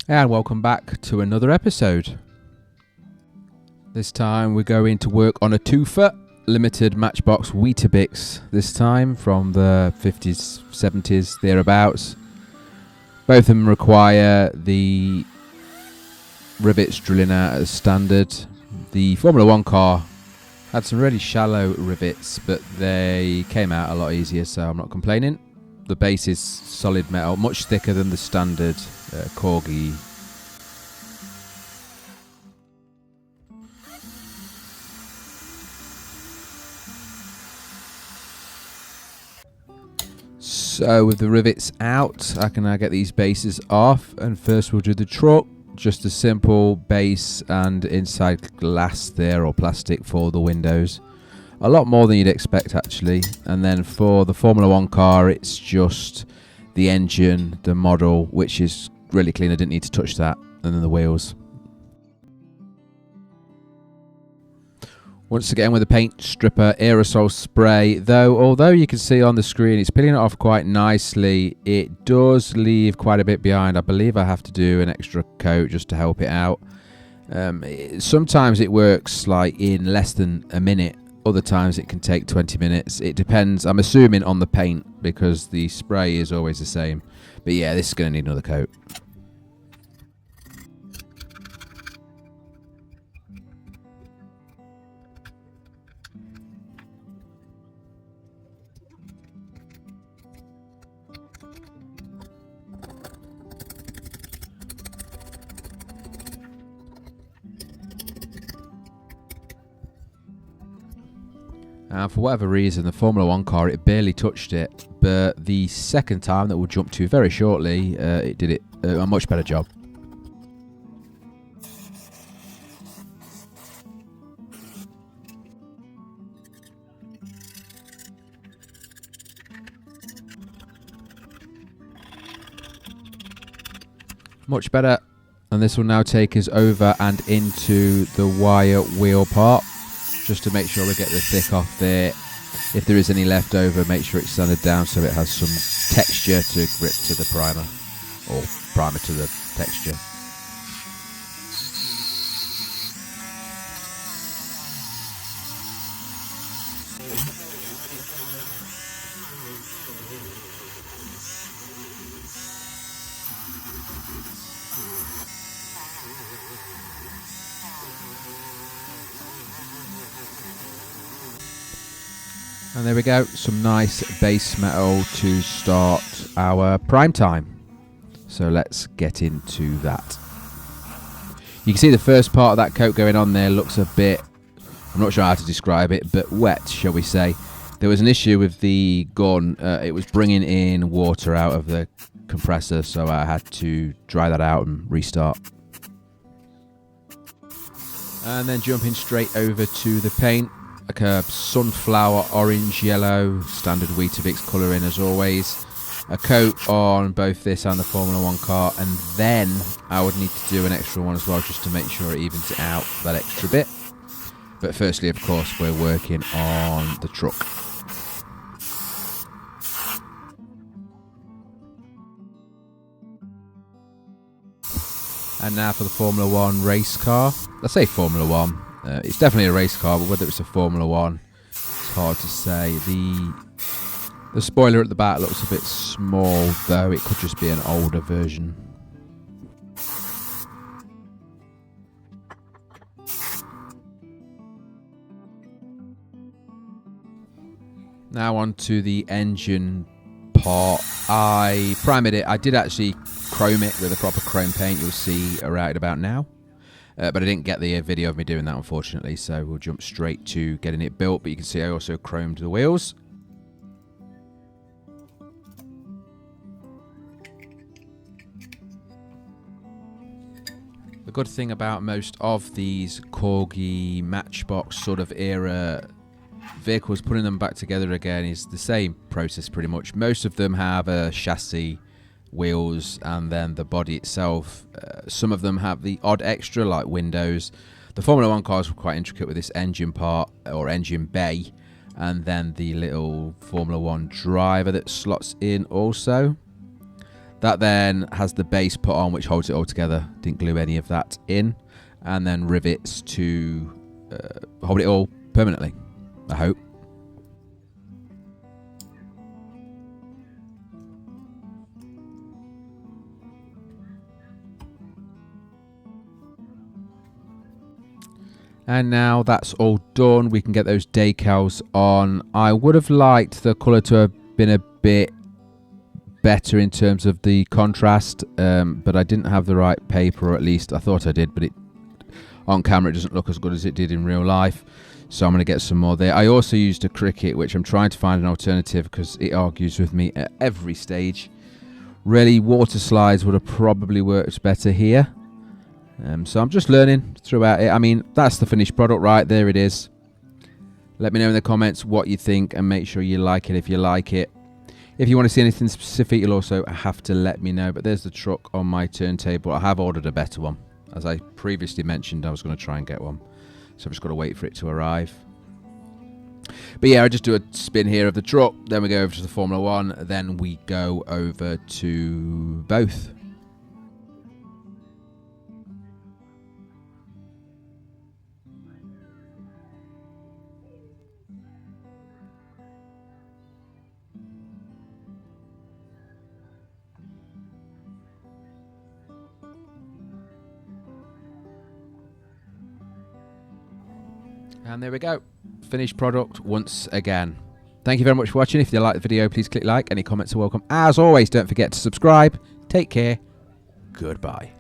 And welcome back to another episode. This time we're going to work on a 2-foot limited Matchbox Weetabix, this time from the 50s, 70s, thereabouts. Both of them require the rivets drilling out as standard. The Formula 1 car had some really shallow rivets, but they came out a lot easier, so I'm not complaining. The base is solid metal, much thicker than the standard Corgi. So with the rivets out, I can now get these bases off, and first we'll do the truck. Just a simple base and inside glass there, or plastic, for the windows. A lot more than you'd expect actually. And then for the Formula 1 car, it's just the engine, the model, which is really clean. I didn't need to touch that. And then the wheels. Once again with the paint stripper aerosol spray, although you can see on the screen it's peeling it off quite nicely, it does leave quite a bit behind. I believe I have to do an extra coat just to help it out. Sometimes it works like in less than a minute. Other times it can take 20 minutes. It depends, I'm assuming, on the paint, because the spray is always the same. But yeah, this is going to need another coat. And for whatever reason, the Formula 1 car, it barely touched it. But the second time, that we'll jump to very shortly, it did a much better job. Much better. And this will now take us over and into the wire wheel part, just to make sure we get the thick off there. If there is any left over, make sure it's sanded down so it has some texture to grip to the primer, or primer to the texture. And there we go, some nice base metal to start our prime time. So let's get into that. You can see the first part of that coat going on there looks a bit, I'm not sure how to describe it, but wet, shall we say. There was an issue with the gun, it was bringing in water out of the compressor, so I had to dry that out and restart. And then jumping straight over to the paint. Like a sunflower orange yellow, standard Weetabix colouring as always. A coat on both this and the Formula 1 car, and then I would need to do an extra one as well, just to make sure it evens it out that extra bit. But firstly, of course, we're working on the truck. And now for the Formula 1 race car. I say Formula 1. It's definitely a race car, but whether it's a Formula 1, it's hard to say. The spoiler at the back looks a bit small, though it could just be an older version. Now on to the engine part. I primed it. I did actually chrome it with a proper chrome paint. You'll see right about now. But I didn't get the video of me doing that, unfortunately, so we'll jump straight to getting it built. But you can see I also chromed the wheels. The good thing about most of these Corgi Matchbox sort of era vehicles, putting them back together again, is the same process pretty much. Most of them have a chassis, wheels, and then the body itself. Some of them have the odd extra like windows. The Formula 1 cars were quite intricate with this engine part, or engine bay, and then the little Formula 1 driver that slots in also. That then has the base put on, which holds it all together. Didn't glue any of that in. And then rivets to hold it all permanently, I hope. And now that's all done, we can get those decals on. I would have liked the colour to have been a bit better in terms of the contrast, but I didn't have the right paper, or at least I thought I did, but on camera it doesn't look as good as it did in real life. So I'm going to get some more there. I also used a Cricut, which I'm trying to find an alternative because it argues with me at every stage. Really, water slides would have probably worked better here. So I'm just learning throughout it. I mean, that's the finished product, right? There it is. Let me know in the comments what you think, and make sure you like it if you like it. If you want to see anything specific, you'll also have to let me know. But there's the truck on my turntable. I have ordered a better one. As I previously mentioned, I was going to try and get one. So I've just got to wait for it to arrive. But yeah, I just do a spin here of the truck. Then we go over to the Formula 1. Then we go over to both. And there we go. Finished product once again. Thank you very much for watching. If you like the video, please click like. Any comments are welcome. As always, don't forget to subscribe. Take care. Goodbye.